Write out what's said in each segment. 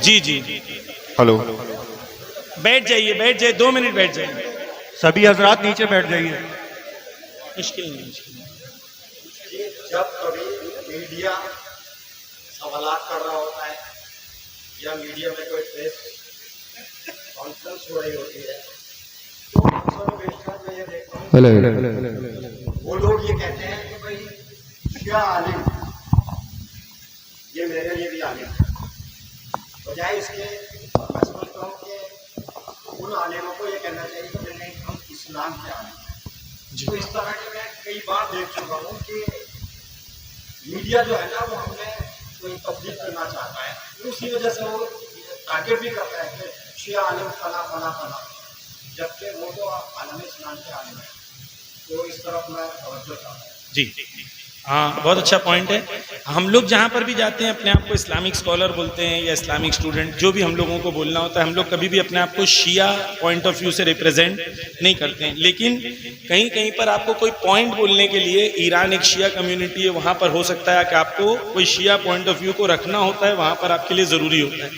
جی جی hello, بیٹھ جائیے 2 minute بیٹھ جائیے. سبھی حضرات نیچے بیٹھ جائیے. مشکل نہیں. جب کبھی میڈیا سوالات کر رہا ہوتا ہے یا میڈیا میں کوئی پریس کانفرنس ہو رہی ہوتی ہے تو اکثر بیشتر میں یہ دیکھتا ہوں وہ لوگ یہ کہتے ہیں کہ بھائی شیعہ عالم یہ میرے لیے بھی عالم ہے. بجائے اس کے میں سمجھتا ہوں کہ ان عالموں کو یہ کہنا چاہیے کہ نہیں ہم اسلام کے عالم ہیں. تو اس طرح کے میں کئی بار دیکھ چکا ہوں کہ میڈیا جو ہے نا وہ ہمیں کوئی تبدیل کرنا چاہتا ہے, اسی وجہ سے وہ ٹارگیٹ بھی کرتا ہے کہ شیعہ عالم فلاں فلاں فلاں, جبکہ وہ تو عالم اسلام کے عالم ہے. تو اس طرف میں توجہ چاہتا ہوں. جی ہاں, بہت اچھا پوائنٹ ہے. ہم لوگ جہاں پر بھی جاتے ہیں اپنے آپ کو اسلامک اسکالر بولتے ہیں یا اسلامک اسٹوڈنٹ, جو بھی ہم لوگوں کو بولنا ہوتا ہے, ہم لوگ کبھی بھی اپنے آپ کو شیعہ پوائنٹ آف ویو سے ریپرزینٹ نہیں کرتے ہیں. لیکن کہیں کہیں پر آپ کو کوئی پوائنٹ بولنے کے لیے, ایران ایک شیعہ کمیونٹی ہے, وہاں پر ہو سکتا ہے کہ آپ کو کوئی شیعہ پوائنٹ آف ویو کو رکھنا ہوتا ہے, وہاں پر آپ کے لیے ضروری ہوتا ہے.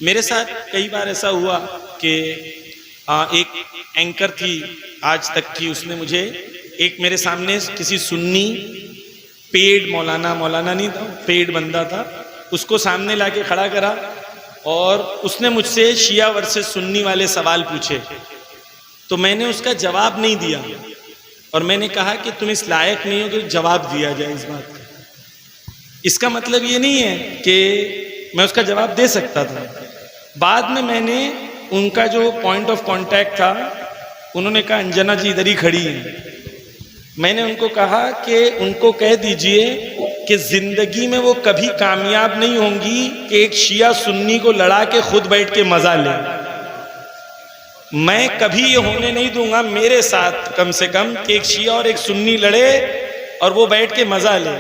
میرے ساتھ کئی بار ایسا ہوا کہ ایک اینکر تھی آج تک کی, اس نے مجھے ایک میرے سامنے کسی سنی پیڈ مولانا نہیں تھا, پیڈ بندہ تھا, اس کو سامنے لا کے کھڑا کرا اور اس نے مجھ سے شیعہ ورسز سنی والے سوال پوچھے. تو میں نے اس کا جواب نہیں دیا اور میں نے کہا کہ تم اس لائق نہیں ہو کہ جواب دیا جائے اس بات کا. اس کا مطلب یہ نہیں ہے کہ میں اس کا جواب دے سکتا تھا. بعد میں نے ان کا جو پوائنٹ آف کانٹیکٹ تھا, انہوں نے کہا انجنا جی ادھر ہی کھڑی ہیں. میں نے ان کو کہا کہ ان کو کہہ دیجئے کہ زندگی میں وہ کبھی کامیاب نہیں ہوں گی کہ ایک شیعہ سنی کو لڑا کے خود بیٹھ کے مزہ لے. میں کبھی یہ ہونے نہیں دوں گا میرے ساتھ کم سے کم کہ ایک شیعہ اور ایک سنی لڑے اور وہ بیٹھ کے مزہ لے.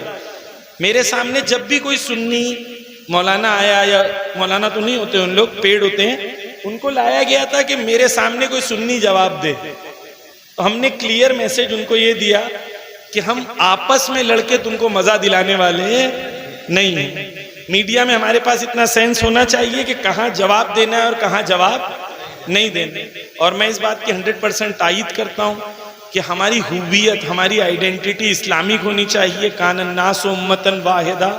میرے سامنے جب بھی کوئی سنی مولانا آیا, یا مولانا تو نہیں ہوتے ان لوگ, پیڑ ہوتے ہیں, ان کو لایا گیا تھا کہ میرے سامنے کوئی سنی جواب دے. تو ہم نے کلیئر میسج ان کو یہ دیا کہ ہم آپس میں لڑ کے تم کو مزہ دلانے والے نہیں ہیں. میڈیا میں ہمارے پاس اتنا سینس ہونا چاہیے کہ کہاں جواب دینا ہے اور کہاں جواب نہیں دینا. اور میں اس بات کی 100% تائید کرتا ہوں کہ ہماری ہویت, ہماری آئیڈینٹی اسلامک ہونی چاہیے. کان الناس امتاً واحدہ,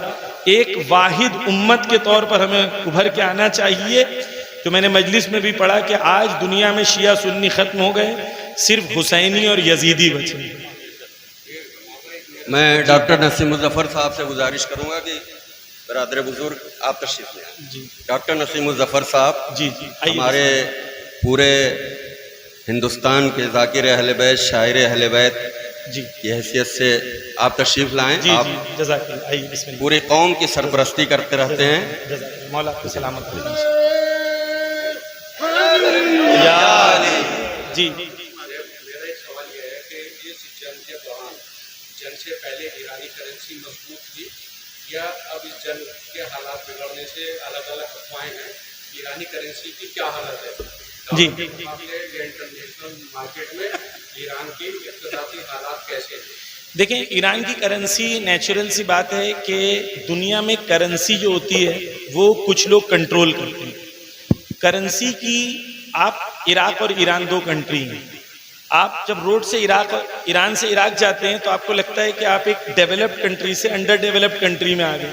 ایک واحد امت کے طور پر ہمیں ابھر کے آنا چاہیے. جو میں نے مجلس میں بھی پڑھا کہ آج دنیا میں شیعہ سنی ختم ہو گئے, صرف حسینی اور یزیدی بچے. میں ڈاکٹر نسیم مظفر صاحب سے گزارش کروں گا کہ برادر بزرگ آپ تشریف لیں. جی ڈاکٹر نسیم مظفر صاحب جی ہمارے پورے ہندوستان کے ذاکر اہل بیت, شاعر اہل بیت جی کی حیثیت سے آپ تشریف لائیں. جی آپ جی جزاک اللہ. آئیے بسم اللہ. پوری قوم کی سرپرستی کرتے رہتے ہیں. جزاک اللہ. مولا آپ کو سلامت کرے. جی میرا ایک سوال یہ ہے کہ اس جنگ کے دوران, جنگ سے پہلے ایرانی کرنسی مضبوط تھی یا اب اس جنگ کے حالات بگڑنے سے الگ الگ افواہیں ہیں, ایرانی کرنسی کی کیا حالت ہے جی یا انٹرنیشنل مارکیٹ میں ایران کی اقتصادی حالات کیسے ہیں؟ دیکھیں, ایران کی کرنسی, نیچرل سی بات ہے کہ دنیا میں کرنسی جو ہوتی ہے وہ کچھ لوگ کنٹرول کرتے ہیں. کرنسی کی آپ, عراق اور ایران 2 کنٹری ہیں. آپ جب روڈ سے ایران سے عراق جاتے ہیں تو آپ کو لگتا ہے کہ آپ ایک ڈیولپڈ کنٹری سے انڈر ڈیولپڈ کنٹری میں آ گئے,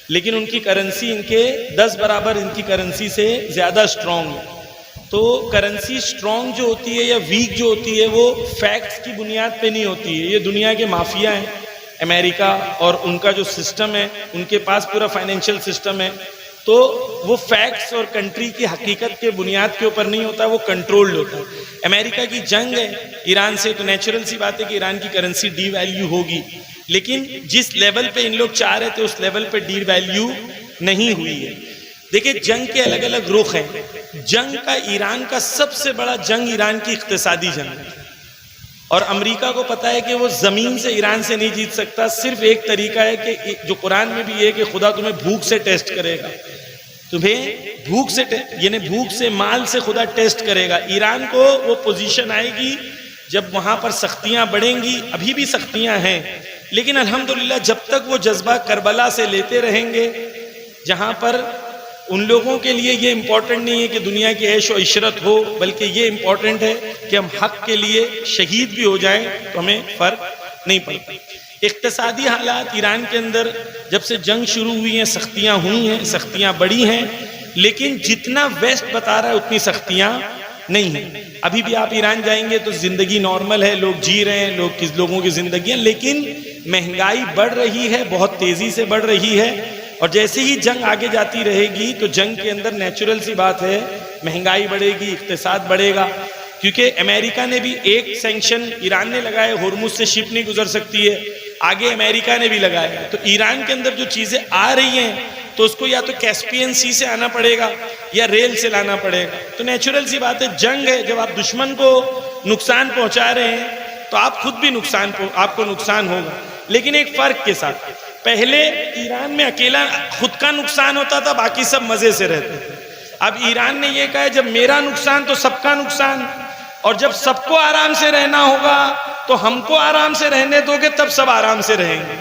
لیکن ان کی کرنسی ان کے 10 برابر ان کی کرنسی سے زیادہ اسٹرانگ ہے. تو کرنسی اسٹرانگ جو ہوتی ہے یا ویک جو ہوتی ہے وہ فیکٹس کی بنیاد پہ نہیں ہوتی ہے. یہ دنیا کے مافیا ہیں, امریکہ اور ان کا جو سسٹم ہے, ان کے پاس پورا فائنینشیل سسٹم ہے, تو وہ فیکٹس اور کنٹری کی حقیقت کے بنیاد کے اوپر نہیں ہوتا, وہ کنٹرولڈ ہوتا ہے. امریکہ کی جنگ ہے ایران سے, تو نیچرل سی بات ہے کہ ایران کی کرنسی ڈی ویلیو ہوگی, لیکن جس لیول پہ ان لوگ چاہ رہے تھے اس لیول پہ ڈی ویلیو نہیں ہوئی ہے. دیکھیں, جنگ کے الگ الگ رخ ہیں. جنگ کا, ایران کا سب سے بڑا جنگ ایران کی اقتصادی جنگ ہے, اور امریکہ کو پتا ہے کہ وہ زمین سے ایران سے نہیں جیت سکتا. صرف ایک طریقہ ہے کہ جو قرآن میں بھی ہے کہ خدا تمہیں بھوک سے ٹیسٹ کرے گا, تمہیں بھوک سے, یعنی بھوک سے, مال سے خدا ٹیسٹ کرے گا. ایران کو وہ پوزیشن آئے گی جب وہاں پر سختیاں بڑھیں گی. ابھی بھی سختیاں ہیں, لیکن الحمدللہ جب تک وہ جذبہ کربلا سے لیتے رہیں گے, جہاں پر ان لوگوں کے لیے یہ امپورٹنٹ نہیں ہے کہ دنیا کی عیش و عشرت ہو، بلکہ یہ امپورٹنٹ ہے کہ ہم حق کے لیے شہید بھی ہو جائیں تو ہمیں فرق نہیں پڑتا۔ اقتصادی حالات ایران کے اندر جب سے جنگ شروع ہوئی ہیں سختیاں ہوئی ہیں، سختیاں بڑی ہیں، لیکن جتنا ویسٹ بتا رہا ہے اتنی سختیاں نہیں ہیں۔ ابھی بھی آپ ایران جائیں گے تو زندگی نارمل ہے، لوگ جی رہے ہیں، لوگوں کی زندگیاں، لیکن مہنگائی بڑھ رہی ہے، بہت تیزی سے بڑھ رہی ہے، اور جیسے ہی جنگ آگے جاتی رہے گی تو جنگ کے اندر نیچرل سی بات ہے مہنگائی بڑھے گی، اقتصاد بڑھے گا، کیونکہ امریکہ نے بھی ایک سینکشن ایران نے لگائے، ہرمز سے شپ نہیں گزر سکتی ہے، آگے امریکہ نے بھی لگایا، تو ایران کے اندر جو چیزیں آ رہی ہیں تو اس کو یا تو کیسپین سی سے آنا پڑے گا یا ریل سے لانا پڑے گا، تو نیچرل سی بات ہے، جنگ ہے، جب آپ دشمن کو نقصان پہنچا رہے ہیں تو آپ خود بھی آپ کو نقصان ہوگا، لیکن ایک فرق کے ساتھ، پہلے ایران میں اکیلا خود کا نقصان ہوتا تھا، باقی سب مزے سے رہتے تھے۔ اب ایران نے یہ کہا ہے جب میرا نقصان تو سب کا نقصان، اور جب سب کو آرام سے رہنا ہوگا تو ہم کو آرام سے رہنے دو گے تب سب آرام سے رہیں گے۔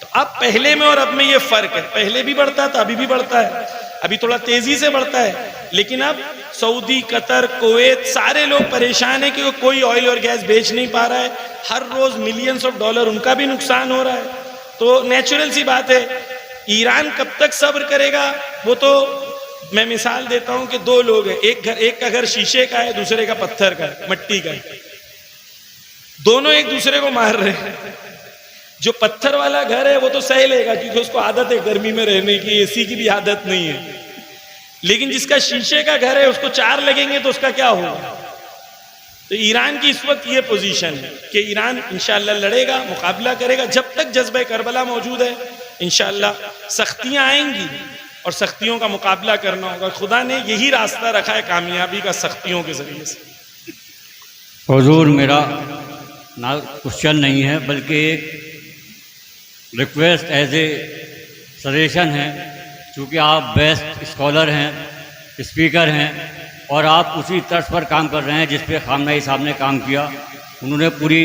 تو اب پہلے میں اور اب میں یہ فرق ہے، پہلے بھی بڑھتا تھا، ابھی بھی بڑھتا ہے، ابھی تھوڑا تیزی سے بڑھتا ہے، لیکن اب سعودی، قطر، کویت سارے لوگ پریشان ہیں کہ کوئی آئل اور گیس بیچ نہیں پا رہا ہے، ہر روز ملینز آف ڈالر ان کا بھی نقصان ہو رہا ہے۔ تو نیچرل سی بات ہے، ایران کب تک صبر کرے گا وہ تو میں مثال دیتا ہوں کہ دو لوگ ہیں، ایک کا گھر شیشے کا ہے، دوسرے کا پتھر کا ہے، مٹی کا ہے، دونوں ایک دوسرے کو مار رہے ہیں۔ جو پتھر والا گھر ہے وہ تو سہ لے گا کیونکہ اس کو عادت ہے گرمی میں رہنے کی، اے سی کی بھی عادت نہیں ہے، لیکن جس کا شیشے کا گھر ہے اس کو 4 لگیں گے تو اس کا کیا ہوگا؟ تو ایران کی اس وقت یہ پوزیشن ہے کہ ایران انشاءاللہ لڑے گا، مقابلہ کرے گا، جب تک جذبہ کربلا موجود ہے انشاءاللہ سختیاں آئیں گی اور سختیوں کا مقابلہ کرنا ہوگا۔ خدا نے یہی راستہ رکھا ہے کامیابی کا، سختیوں کے ذریعے سے۔ حضور، میرا کوشچن نہیں ہے بلکہ ایک ریکویسٹ ایز اے سجیشن ہے، چونکہ آپ بیسٹ اسکالر ہیں، اسپیکر ہیں، اور آپ اسی طرز پر کام کر رہے ہیں جس پہ خامنہ ای صاحب نے کام کیا۔ انہوں نے پوری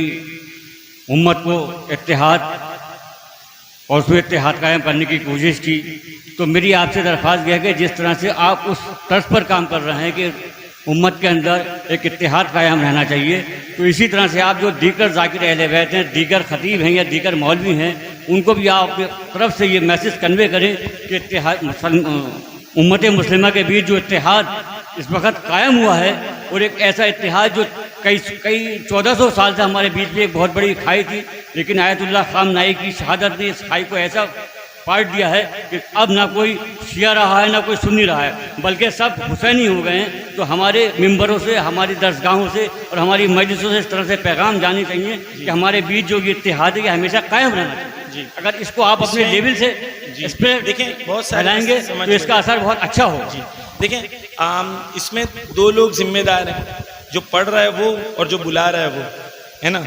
امت کو اتحاد اور اس میں اتحاد قائم کرنے کی کوشش کی، تو میری آپ سے درخواست یہ ہے کہ جس طرح سے آپ اس طرز پر کام کر رہے ہیں کہ امت کے اندر ایک اتحاد قائم رہنا چاہیے، تو اسی طرح سے آپ جو دیگر ذاکر اہل بیت ہیں، دیگر خطیب ہیں یا دیگر مولوی ہیں، ان کو بھی آپ طرف سے یہ میسج کنوے کریں کہ اتحاد امت مسلمہ کے بیچ جو اتحاد اس وقت قائم ہوا ہے، اور ایک ایسا اتحاد جو کئی 1400 سال سے ہمارے بیچ میں ایک بہت بڑی کھائی تھی، لیکن آیت اللہ خامنائی کی شہادت نے اس کھائی کو ایسا پاٹ دیا ہے کہ اب نہ کوئی شیعہ رہا ہے نہ کوئی سنی رہا ہے، بلکہ سب حسینی ہو گئے ہیں۔ تو ہمارے ممبروں سے، ہماری درسگاہوں سے اور ہماری مجلسوں سے اس طرح سے پیغام جانے چاہیے کہ ہمارے بیچ جو یہ اتحاد ہے یہ ہمیشہ قائم رہنا چاہیے۔ اگر اس کو آپ اپنے لیول سے اس پہ دیکھیں بہت پھیلائیں گے تو اس کا اثر بہت اچھا ہوگا۔ دیکھیں اس میں 2 لوگ ذمہ دار ہیں، جو پڑھ رہا ہے وہ اور جو بلا رہا ہے وہ، ہے نا؟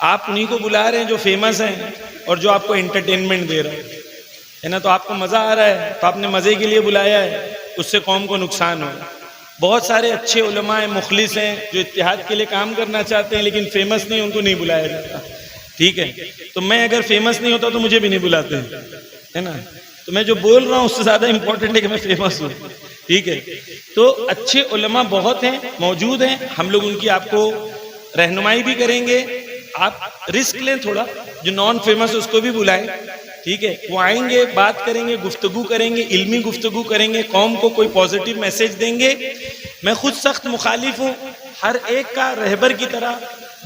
آپ انہیں کو بلا رہے ہیں جو فیمس ہیں اور جو آپ کو انٹرٹینمنٹ دے رہا ہے نا؟ تو آپ کو مزہ آ رہا ہے تو آپ نے مزے کے لیے بلایا ہے، اس سے قوم کو نقصان ہو۔ بہت سارے اچھے علماء ہیں، مخلص ہیں، جو اتحاد کے لیے کام کرنا چاہتے ہیں لیکن فیمس نہیں، ان کو نہیں بلایا جاتا، ٹھیک ہے؟ تو میں اگر فیمس نہیں ہوتا تو مجھے بھی نہیں بلاتے، ہے نا؟ تو میں جو بول رہا ہوں اس سے زیادہ امپورٹنٹ ہے کہ میں فیمس ہوں، ٹھیک ہے؟ تو اچھے علماء بہت ہیں، موجود ہیں، ہم لوگ ان کی آپ کو رہنمائی بھی کریں گے۔ آپ رسک لیں تھوڑا، جو نان فیمس اس کو بھی بلائیں، ٹھیک ہے؟ وہ آئیں گے، بات کریں گے، گفتگو کریں گے، علمی گفتگو کریں گے، قوم کو کوئی پازیٹیو میسج دیں گے۔ میں خود سخت مخالف ہوں ہر ایک کا رہبر کی طرح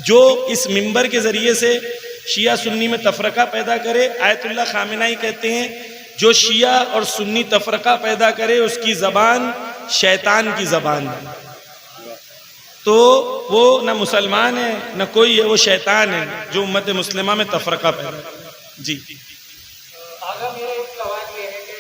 جو اس منبر کے ذریعے سے شیعہ سنی میں تفرقہ پیدا کرے۔ آیت اللہ خامنائی کہتے ہیں جو شیعہ اور سنی تفرقہ پیدا کرے اس کی زبان شیطان کی زبان ہے، تو وہ نہ مسلمان ہے نہ کوئی ہے، وہ شیطان ہے جو امت مسلمہ میں تفرقہ پیدا کرے۔ جی آگا میرا ایک سوال یہ ہے کہ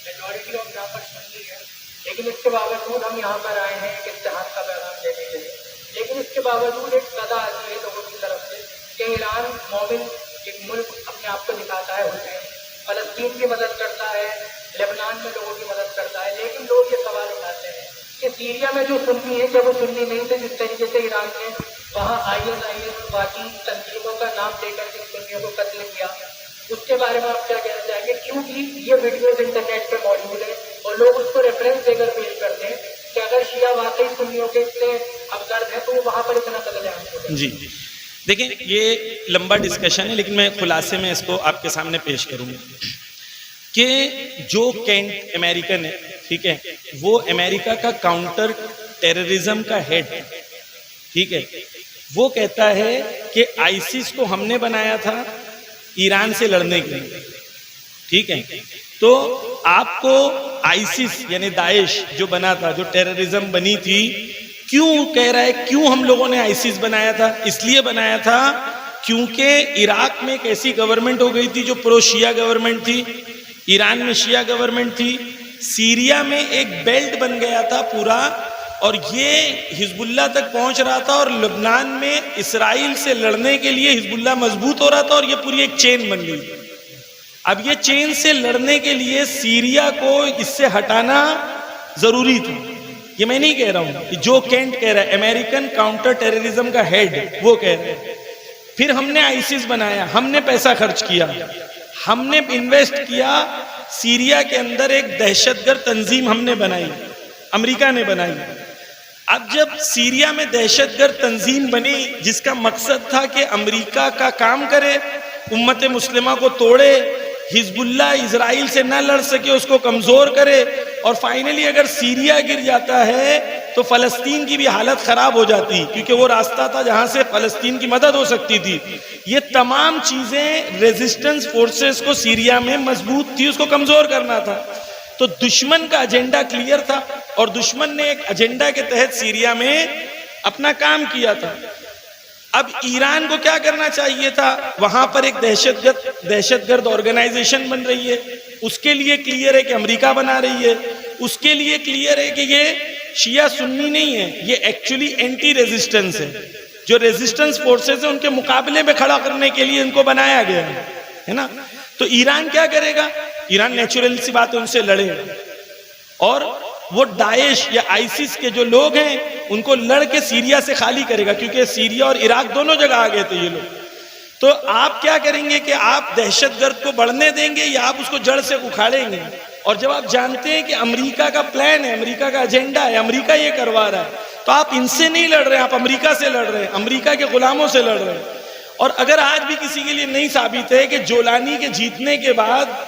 میجورٹی آف یہاں پر سنی ہے، لیکن اس کے باوجود ہم یہاں پر آئے ہیں ایک اتحاد کا پیغام دینے کے لیے، لیکن اس کے باوجود ایک صدا آتی ہے لوگوں کی طرف سے کہ ایران مومن ایک ملک اپنے آپ کو دکھاتا ہے، حسین فلسطین کی مدد کرتا ہے، لبنان میں لوگوں کی مدد کرتا ہے، لیکن لوگ یہ سوال اٹھاتے ہیں کہ سیریا میں جو سنی ہے کیا وہ سنی نہیں تھے؟ جس طریقے سے ایران نے وہاں IS باقی تنظیموں کا نام لے کر کے سنیوں کو قتل کیا، اس کے بارے میں آپ کیا کہنا چاہیں گے؟ کیونکہ یہ ویڈیوز انٹرنیٹ پہ موجود ہے اور لوگ اس کو ریفرنس دے کر پیش کرتے ہیں کہ اگر شیعہ واقعی سنیوں کے اتنے ہمدرد ہیں تو وہ وہاں پر اتنا قتل عام کریں. جی دیکھیں یہ لمبا ڈسکشن ہے لیکن میں خلاصے میں اس کو آپ کے سامنے پیش کروں گا کہ جو کینٹ امریکن ہے ٹھیک ہے وہ امریکہ کا کاؤنٹر ٹیررزم کا ہیڈ ہے ٹھیک ہے وہ کہتا ہے کہ آئیسس کو ہم نے بنایا تھا ایران سے لڑنے کے لیے ٹھیک ہے تو آپ کو آئیسس یعنی داعش جو بنا تھا جو ٹیررزم بنی تھی کیوں کہہ رہا ہے کیوں ہم لوگوں نے آئیسس بنایا تھا اس لیے بنایا تھا کیونکہ عراق میں ایک ایسی گورنمنٹ ہو گئی تھی جو پرو شیعہ گورنمنٹ تھی ایران میں شیعہ گورنمنٹ تھی سیریا میں ایک بیلٹ بن گیا تھا پورا اور یہ حزب اللہ تک پہنچ رہا تھا اور لبنان میں اسرائیل سے لڑنے کے لیے حزب اللہ مضبوط ہو رہا تھا اور یہ پوری ایک چین بن گئی. اب یہ چین سے لڑنے کے لیے سیریا کو اس سے ہٹانا ضروری تھا. یہ میں نہیں کہہ رہا ہوں جو کینٹ کہہ رہا ہے امریکن کاؤنٹر ٹیررزم کا ہیڈ وہ کہہ رہے ہیں. پھر ہم نے آئیسس بنایا ہم نے پیسہ خرچ کیا ہم نے انویسٹ کیا سیریا کے اندر ایک دہشت گرد تنظیم ہم نے بنائی امریکہ نے بنائی. اب جب سیریا میں دہشت گرد تنظیم بنی جس کا مقصد تھا کہ امریکہ کا کام کرے امت مسلمہ کو توڑے حزب اللہ اسرائیل سے نہ لڑ سکے اس کو کمزور کرے اور فائنلی اگر سیریا گر جاتا ہے تو فلسطین کی بھی حالت خراب ہو جاتی کیونکہ وہ راستہ تھا جہاں سے فلسطین کی مدد ہو سکتی تھی. یہ تمام چیزیں ریزسٹنس فورسز کو سیریا میں مضبوط تھی اس کو کمزور کرنا تھا. تو دشمن کا ایجنڈا کلیئر تھا اور دشمن نے ایک ایجنڈا کے تحت سیریا میں اپنا کام کیا تھا. اب ایران کو کیا کرنا چاہیے تھا وہاں پر ایک دہشت گرد آرگنائزیشن بن رہی ہے اس کے لیے کلیئر ہے کہ امریکہ بنا رہی ہے اس کے لیے کلیئر ہے کہ یہ شیعہ سنی نہیں ہے یہ ایکچولی اینٹی ریزسٹنس ہے جو ریزسٹنس فورسز ہیں ان کے مقابلے میں کھڑا کرنے کے لیے ان کو بنایا گیا ہے نا. تو ایران کیا کرے گا ایران نیچرل سی بات ہے ان سے لڑے اور وہ داعش یا آئیسس کے جو لوگ ہیں ان کو لڑ کے سیریا سے خالی کرے گا کیونکہ سیریا اور عراق دونوں جگہ آ گئے تھے یہ لوگ. تو آپ کیا کریں گے کہ آپ دہشت گرد کو بڑھنے دیں گے یا آپ اس کو جڑ سے اکھاڑیں گے. اور جب آپ جانتے ہیں کہ امریکہ کا پلان ہے امریکہ کا ایجنڈا ہے امریکہ یہ کروا رہا ہے تو آپ ان سے نہیں لڑ رہے آپ امریکہ سے لڑ رہے ہیں امریکہ کے غلاموں سے لڑ رہے ہیں. اور اگر آج بھی کسی کے لیے نہیں ثابت ہے کہ جولانی کے جیتنے کے بعد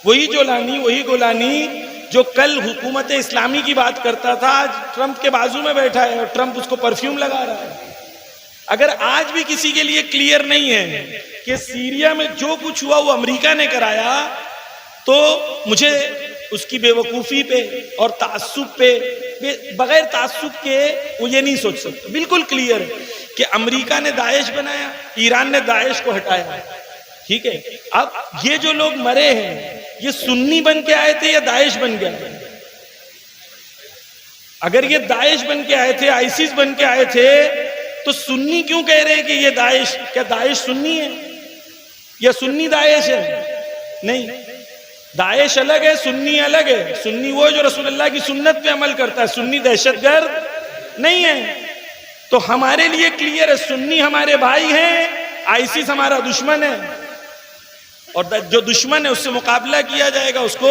وہی جولانی وہی گولانی جو کل حکومت اسلامی کی بات کرتا تھا آج ٹرمپ کے بازو میں بیٹھا ہے اور ٹرمپ اس کو پرفیوم لگا رہا ہے. اگر آج بھی کسی کے لیے کلیئر نہیں ہے کہ سیریا میں جو کچھ ہوا وہ امریکہ نے کرایا تو مجھے اس کی بے وقوفی پہ اور تعصب پہ بغیر تعصب کے وہ یہ نہیں سوچ سکتا. بالکل کلیئر ہے کہ امریکہ نے داعش بنایا ایران نے داعش کو ہٹایا ٹھیک ہے. اب یہ جو لوگ مرے ہیں یہ سنی بن کے آئے تھے یا داعش بن کے آئے؟ اگر یہ داعش بن کے آئے تھے آئیسس بن کے آئے تھے تو سنی کیوں کہہ رہے ہیں کہ یہ داعش کیا داعش سنی ہے یا سنی داعش ہے؟ نہیں داعش الگ ہے سنی الگ ہے. سنی وہ جو رسول اللہ کی سنت پہ عمل کرتا ہے سنی دہشت گرد نہیں ہے. تو ہمارے لیے کلیئر ہے سنی ہمارے بھائی ہیں آئیسس ہمارا دشمن ہے اور جو دشمن ہے اس سے مقابلہ کیا جائے گا اس کو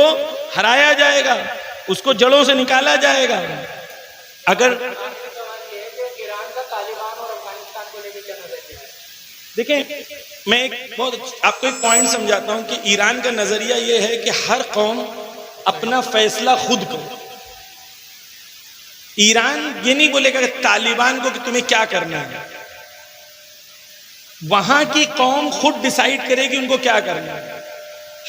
ہرایا جائے گا اس کو جڑوں سے نکالا جائے گا. اگر دیکھیں میں ایک بہت آپ کو ایک پوائنٹ سمجھاتا ہوں کہ ایران کا نظریہ یہ ہے کہ ہر قوم اپنا فیصلہ خود کرے. ایران یہ نہیں بولے گا کہ طالبان کو کہ تمہیں کیا کرنا ہے وہاں کی قوم خود ڈیسائیڈ کرے گی ان کو کیا کرنا ہے.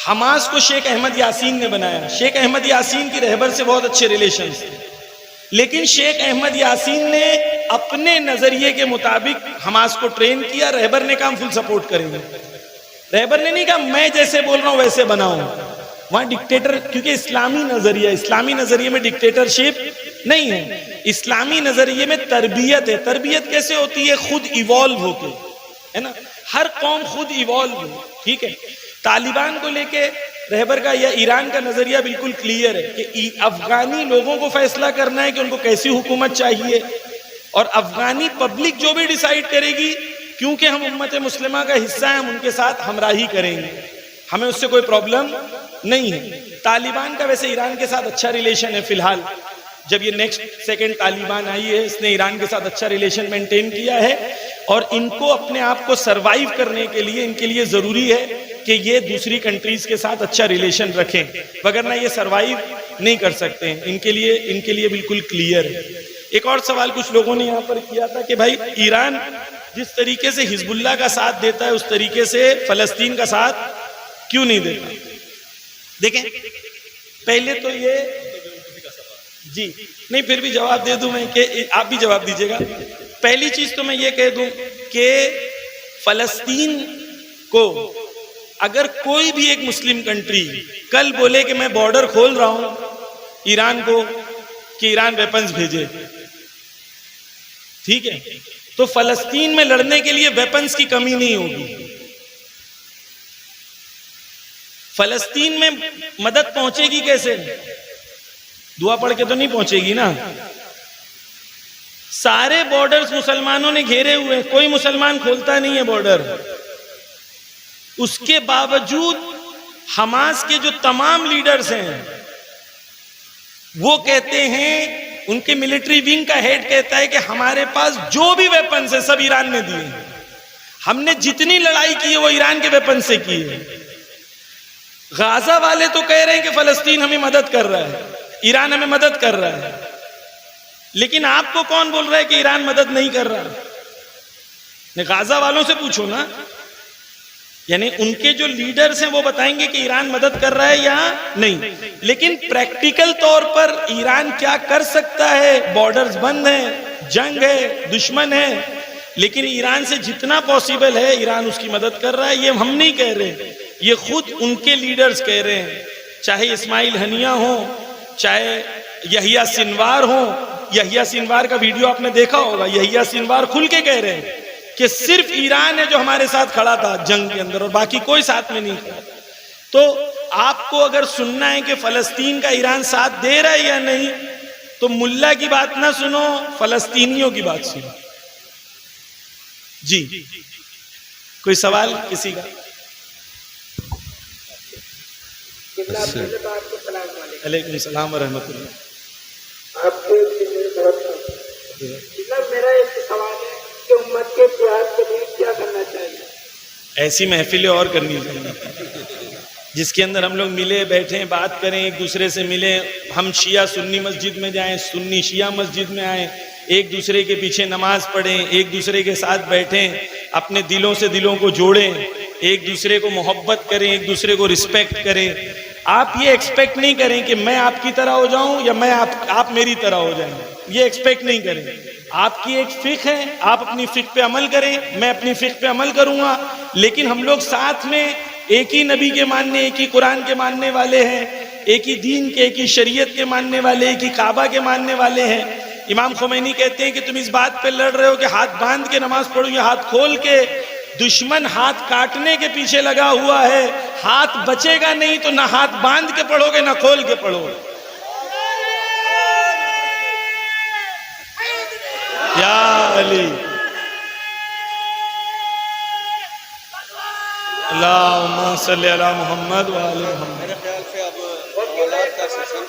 حماس کو شیخ احمد یاسین نے بنایا شیخ احمد یاسین کی رہبر سے بہت اچھے ریلیشنز تھے لیکن شیخ احمد یاسین نے اپنے نظریے کے مطابق حماس کو ٹرین کیا رہبر نے کہا ہم فل سپورٹ کریں گے. رہبر نے نہیں کہا میں جیسے بول رہا ہوں ویسے بناؤں. وہاں ڈکٹیٹر کیونکہ اسلامی نظریے میں ڈکٹیٹرشپ نہیں ہے اسلامی نظریے میں تربیت ہے. تربیت کیسے ہوتی ہے خود ایوالو ہو کے ہے نا ہر قوم خود ایوالو ہو ٹھیک ہے. طالبان کو لے کے رہبر کا یا ایران کا نظریہ بالکل کلیئر ہے کہ افغانی لوگوں کو فیصلہ کرنا ہے کہ ان کو کیسی حکومت چاہیے اور افغانی پبلک جو بھی ڈیسائیڈ کرے گی کیونکہ ہم امت مسلمہ کا حصہ ہیں ہم ان کے ساتھ ہمراہی کریں گے. ہمیں اس سے کوئی پرابلم نہیں ہے. طالبان کا ویسے ایران کے ساتھ اچھا ریلیشن ہے فی الحال. جب یہ نیکسٹ سیکنڈ طالبان آئی ہے اس نے ایران کے ساتھ اچھا ریلیشن مینٹین کیا ہے, اور ان کو اپنے آپ کو سروائیو کرنے کے لیے ان کے لیے ضروری ہے کہ یہ دوسری کنٹریز کے ساتھ اچھا ریلیشن رکھیں, وگرنہ یہ سروائیو نہیں کر سکتے ہیں. ان کے لیے بالکل کلیئر ہے. ایک اور سوال کچھ لوگوں نے یہاں پر کیا تھا کہ بھائی ایران جس طریقے سے حزب اللہ کا ساتھ دیتا ہے اس طریقے سے فلسطین کا ساتھ کیوں نہیں دیتا؟ دیکھیں پہلے تو یہ جی نہیں, پھر بھی جواب دے دوں میں کہ آپ بھی جواب دیجیے گا. پہلی چیز تو میں یہ کہہ دوں کہ فلسطین کو اگر کوئی بھی ایک مسلم کنٹری کل بولے کہ میں بارڈر کھول رہا ہوں ایران کو کہ ایران ویپنز بھیجے, ٹھیک ہے, تو فلسطین میں لڑنے کے لیے ویپنز کی کمی نہیں ہوگی. فلسطین میں مدد پہنچے گی کیسے؟ دعا پڑھ کے تو نہیں پہنچے گی نا. سارے بارڈرز مسلمانوں نے گھیرے ہوئے, کوئی مسلمان کھولتا نہیں ہے بارڈر. اس کے باوجود حماس کے جو تمام لیڈرز ہیں وہ کہتے ہیں, ان کے ملٹری ونگ کا ہیڈ کہتا ہے کہ ہمارے پاس جو بھی ویپنز ہیں سب ایران نے دیے, ہم نے جتنی لڑائی کی ہے وہ ایران کے ویپن سے کی ہے. غازہ والے تو کہہ رہے ہیں کہ فلسطین ہمیں مدد کر رہا ہے, ایران ہمیں مدد کر رہا ہے, لیکن آپ کو کون بول رہا ہے کہ ایران مدد نہیں کر رہا؟ غازہ والوں سے پوچھو نا. یعنی ان کے جو لیڈرز ہیں وہ بتائیں گے کہ ایران مدد کر رہا ہے یا نہیں. لیکن پریکٹیکل طور پر ایران کیا کر سکتا ہے؟ بارڈرز بند ہیں, جنگ ہے, دشمن ہے, لیکن ایران سے جتنا پاسبل ہے ایران اس کی مدد کر رہا ہے. یہ ہم نہیں کہہ رہے, یہ خود ان کے لیڈرز کہہ رہے ہیں, چاہے اسماعیل ہنیہ ہوں, چاہے یحییٰ سنوار ہوں. یحییٰ سنوار کا ویڈیو آپ نے دیکھا ہوگا, یحییٰ سنوار کھل کے کہہ رہے ہیں کہ صرف ایران ہے جو ہمارے ساتھ کھڑا تھا جنگ کے اندر اور باقی کوئی ساتھ میں نہیں کھڑا. تو آپ کو اگر سننا ہے کہ فلسطین کا ایران ساتھ دے رہا ہے یا نہیں, تو ملا کی بات نہ سنو, فلسطینیوں کی بات سنو. جی کوئی سوال کسی کا؟ علیکم السلام ورحمۃ اللہ. میرا ایک سوال ہے کہ امت کے اتحاد کے لیے کیا کرنا چاہیے؟ ایسی محفلیں اور کرنی چاہیے جس کے اندر ہم لوگ ملے بیٹھیں, بات کریں, ایک دوسرے سے ملیں. ہم شیعہ سنی مسجد میں جائیں, سنی شیعہ مسجد میں آئیں, ایک دوسرے کے پیچھے نماز پڑھیں, ایک دوسرے کے ساتھ بیٹھیں, اپنے دلوں سے دلوں کو جوڑیں, ایک دوسرے کو محبت کریں, ایک دوسرے کو رسپیکٹ کریں. آپ یہ ایکسپیکٹ نہیں کریں کہ میں آپ کی طرح ہو جاؤں یا میں آپ میری طرح ہو جائیں, یہ ایکسپیکٹ نہیں کریں. آپ کی ایک فقہ ہے, آپ اپنی فقہ پہ عمل کریں, میں اپنی فقہ پہ عمل کروں گا, لیکن ہم لوگ ساتھ میں ایک ہی نبی کے ماننے, ایک ہی قرآن کے ماننے والے ہیں, ایک ہی دین کے, ایک ہی شریعت کے ماننے والے, ایک ہی کعبہ کے ماننے والے ہیں. امام خمینی کہتے ہیں کہ تم اس بات پہ لڑ رہے ہو کہ ہاتھ باندھ کے نماز پڑھو یا ہاتھ کھول کے. دشمن ہاتھ کاٹنے کے پیچھے لگا ہوا ہے, ہاتھ بچے گا نہیں تو نہ ہاتھ باندھ کے پڑھو گے نہ کھول کے پڑھو گے. یا علی اللہم صلی علی محمد وآل محمد. میرے خیال سے اب اولاد کا سیشن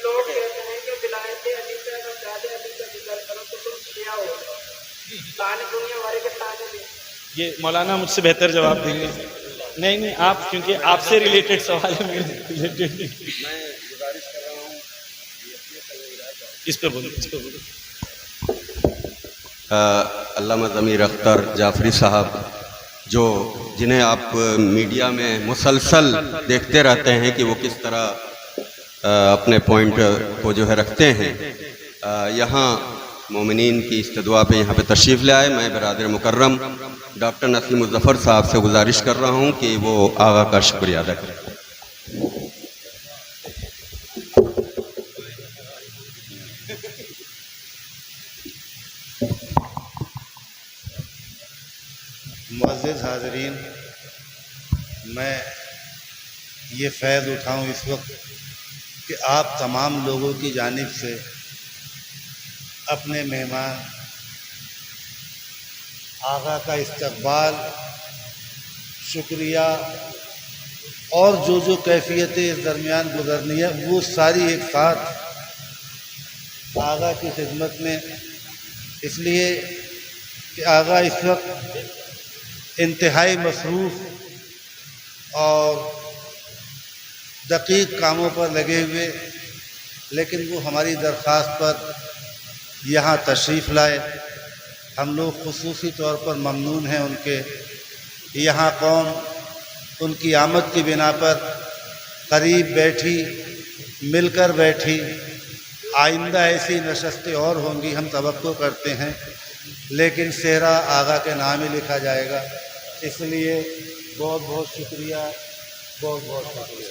لوگ کہتے ہیں کہ ولایت علی کا زیادہ علی کا ذکر کرو تو تم شیعہ ہو جاؤ, تانے دنیا والے کے تانے دیں. یہ مولانا مجھ سے بہتر جواب دیں گے. نہیں آپ, کیونکہ آپ سے ریلیٹڈ سوال ہے, میرے ریلیٹڈ نہیں. میں گزارش کر رہا ہوں اس پہ بولو, اس پہ بولو. علامہ ضمیر اختر جعفری صاحب, جنہیں آپ میڈیا میں مسلسل دیکھتے رہتے ہیں کہ وہ کس طرح اپنے پوائنٹ کو جو ہے رکھتے ہیں, یہاں مومنین کی استدعا پہ یہاں پہ تشریف لے آئے. میں برادر مکرم ڈاکٹر نسیم الظفر صاحب سے گزارش کر رہا ہوں کہ وہ آغا کا شکریہ ادا کریں. معزز حاضرین, میں یہ فیض اٹھاؤں اس وقت کہ آپ تمام لوگوں کی جانب سے اپنے مہمان آقا کا استقبال, شکریہ اور جو کیفیتیں اس درمیان گزرنی ہے وہ ساری ایک ساتھ آغا کی خدمت میں، اس لیے کہ آغا اس وقت انتہائی مصروف اور دقیق کاموں پر لگے ہوئے، لیکن وہ ہماری درخواست پر یہاں تشریف لائے۔ ہم لوگ خصوصی طور پر ممنون ہیں ان کے، یہاں قوم ان کی آمد کی بنا پر قریب بیٹھی، مل کر بیٹھی۔ آئندہ ایسی نشستیں اور ہوں گی، ہم توقع کرتے ہیں، لیکن صحرا آغا کے نام ہی لکھا جائے گا۔ اس لیے بہت بہت شکریہ، بہت بہت شکریہ۔